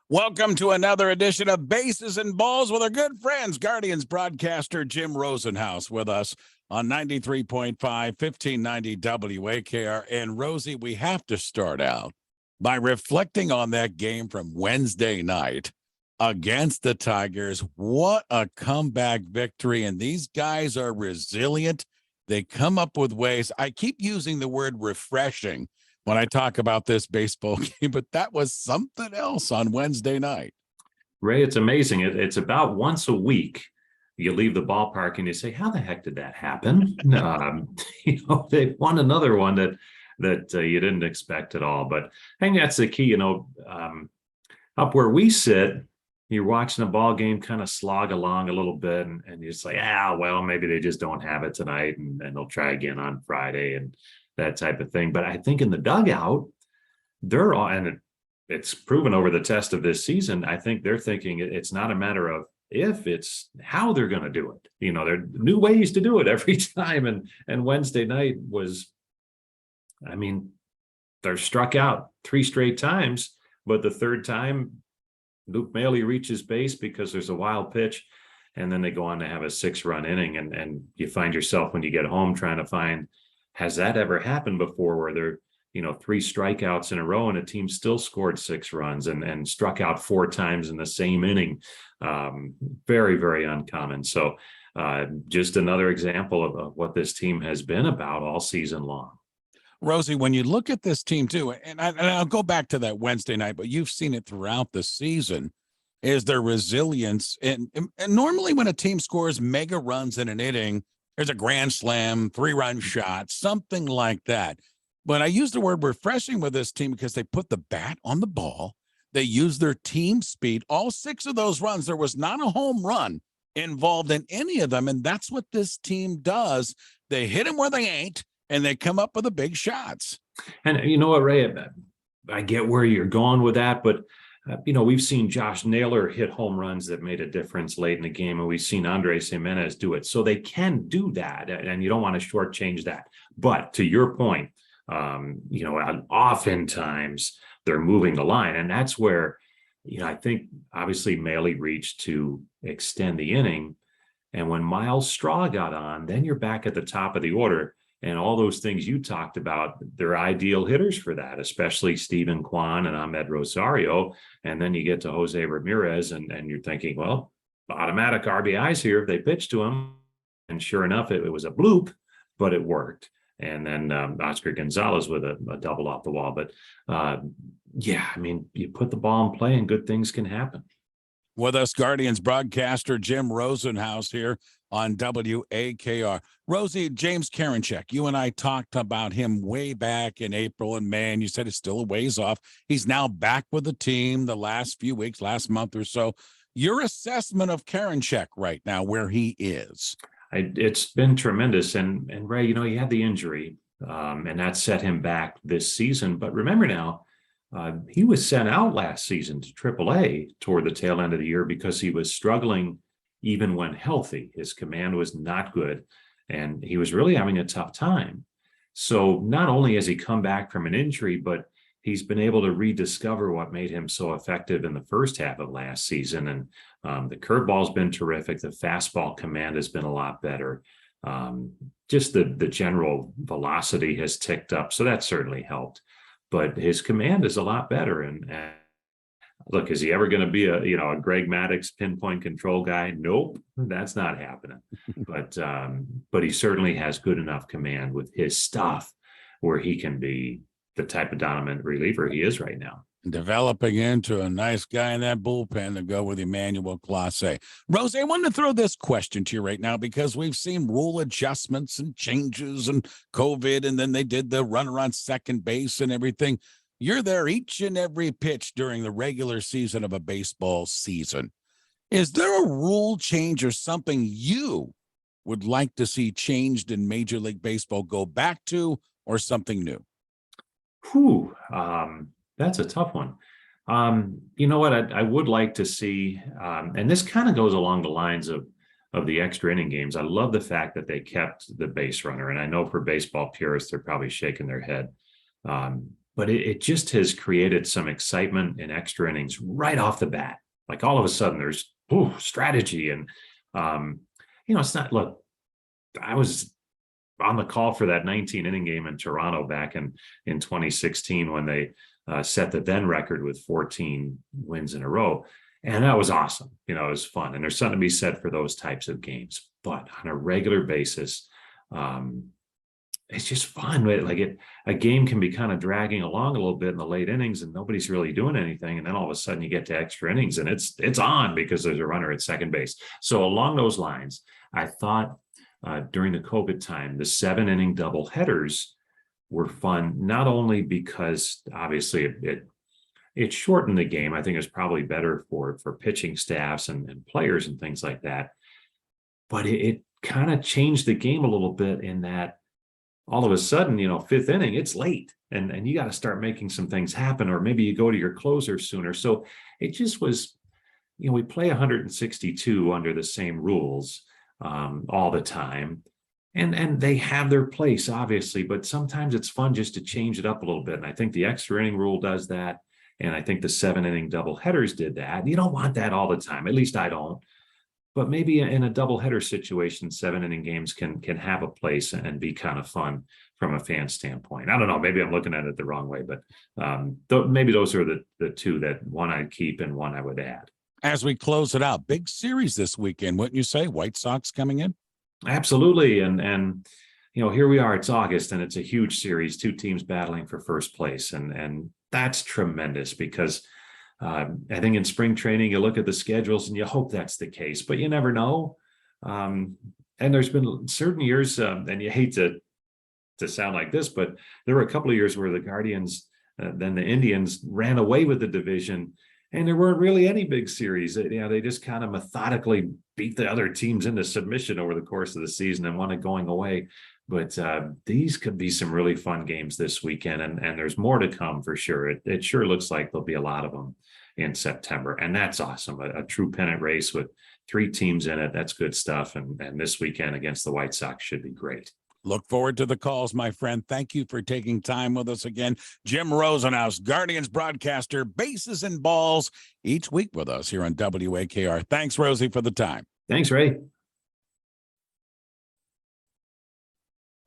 Welcome to another edition of Bases and Balls with our good friends, Guardians broadcaster Jim Rosenhaus with us on 93.5, 1590 WAKR. And Rosie, we have to start out by reflecting on that game from Wednesday night against the Tigers. What a comeback victory. And these guys are resilient. They come up with ways. I keep using the word refreshing when I talk about this baseball game, but that was something else on Wednesday night. Ray, it's amazing. It's about once a week you leave the ballpark and you say, how the heck did that happen? They won another one that you didn't expect at all. But I think that's the key. Up where we sit, you're watching a ball game kind of slog along a little bit, and you're just like, well, maybe they just don't have it tonight, and they'll try again on Friday and that type of thing. But I think in the dugout, they're all, and it's proven over the test of this season, I think they're thinking it's not a matter of if, it's how they're going to do it. There are new ways to do it every time. And Wednesday night was, they're struck out 3 straight times, but the third time, Luke Maile reaches base because there's a wild pitch, and then they go on to have a 6-run inning. And you find yourself when you get home trying to find, has that ever happened before where there, 3 strikeouts in a row and a team still scored 6 runs and struck out 4 times in the same inning? Very, very uncommon. So just another example of what this team has been about all season long. Rosie, when you look at this team too, and I'll go back to that Wednesday night, but you've seen it throughout the season, is their resilience. And normally when a team scores mega runs in an inning, there's a grand slam, 3-run shot, something like that. But I use the word refreshing with this team because they put the bat on the ball. They use their team speed. All 6 of those runs, there was not a home run involved in any of them. And that's what this team does. They hit them where they ain't, and they come up with the big shots. And you know what, Ray, I get where you're going with that, but we've seen Josh Naylor hit home runs that made a difference late in the game, and we've seen Andres Jimenez do it. So they can do that, and you don't want to shortchange that. But to your point, oftentimes they're moving the line, and that's where, I think obviously Maile reached to extend the inning, and when Miles Straw got on, then you're back at the top of the order. And all those things you talked about, they're ideal hitters for that, especially Stephen Kwan and Ahmed Rosario. And then you get to Jose Ramirez, and you're thinking, well, automatic RBIs here if they pitch to him. And sure enough, it was a bloop, but it worked. And then Oscar Gonzalez with a double off the wall. But you put the ball in play and good things can happen. With us, Guardians broadcaster Jim Rosenhaus here on WAKR. Rosie, James Karinchak, you and I talked about him way back in April and May, and you said it's still a ways off. He's now back with the team the last few weeks, last month or so. Your assessment of Karinchak right now, where he is? It's been tremendous. And Ray, he had the injury, and that set him back this season. But remember now, he was sent out last season to AAA toward the tail end of the year because he was struggling even when healthy. His command was not good, and he was really having a tough time. So not only has he come back from an injury, but he's been able to rediscover what made him so effective in the first half of last season. And the curveball's been terrific. The fastball command has been a lot better. Just the general velocity has ticked up, so that certainly helped. But his command is a lot better. And look, is he ever going to be a Greg Maddux pinpoint control guy? Nope, that's not happening. But he certainly has good enough command with his stuff where he can be the type of dominant reliever he is right now. Developing into a nice guy in that bullpen to go with Emmanuel Clase. Rose, I wanted to throw this question to you right now because we've seen rule adjustments and changes and COVID, and then they did the runner on second base and everything. You're there each and every pitch during the regular season of a baseball season. Is there a rule change or something you would like to see changed in Major League Baseball, go back to, or something new? That's a tough one. You know what? I would like to see, and this kind of goes along the lines of the extra inning games. I love the fact that they kept the base runner, and I know for baseball purists, they're probably shaking their head. but it just has created some excitement in extra innings right off the bat. Like all of a sudden there's strategy. And, it's not, look, I was on the call for that 19 inning game in Toronto back in 2016 when they set the then record with 14 wins in a row. And that was awesome. It was fun. And there's something to be said for those types of games. But on a regular basis, it's just fun. Like a game can be kind of dragging along a little bit in the late innings and nobody's really doing anything. And then all of a sudden you get to extra innings and it's on because there's a runner at second base. So along those lines, I thought during the COVID time, the 7-inning double headers were fun, not only because obviously it shortened the game. I think it was probably better for pitching staffs and players and things like that. But it kind of changed the game a little bit in that all of a sudden, fifth inning, it's late and you got to start making some things happen, or maybe you go to your closer sooner. So it just was, we play 162 under the same rules all the time. And they have their place, obviously, but sometimes it's fun just to change it up a little bit. And I think the extra inning rule does that. And I think the 7-inning double headers did that. You don't want that all the time. At least I don't. But maybe in a double header situation, 7-inning games can have a place and be kind of fun from a fan standpoint. I don't know. Maybe I'm looking at it the wrong way, but maybe those are the two that one I'd keep and one I would add. As we close it out, big series this weekend, wouldn't you say? White Sox coming in? Absolutely. And here we are, it's August and it's a huge series, two teams battling for first place. And that's tremendous because I think in spring training, you look at the schedules and you hope that's the case, but you never know. And there's been certain years, and you hate to sound like this, but there were a couple of years where the Guardians, then the Indians ran away with the division. And there weren't really any big series. They just kind of methodically beat the other teams into submission over the course of the season and won it going away. But these could be some really fun games this weekend, and there's more to come for sure. It sure looks like there'll be a lot of them in September, and that's awesome. A true pennant race with 3 teams in it. That's good stuff. And this weekend against the White Sox should be great. Look forward to the calls, my friend. Thank you for taking time with us again. Jim Rosenhaus, Guardians broadcaster, bases and balls, each week with us here on WAKR. Thanks, Rosie, for the time. Thanks, Ray.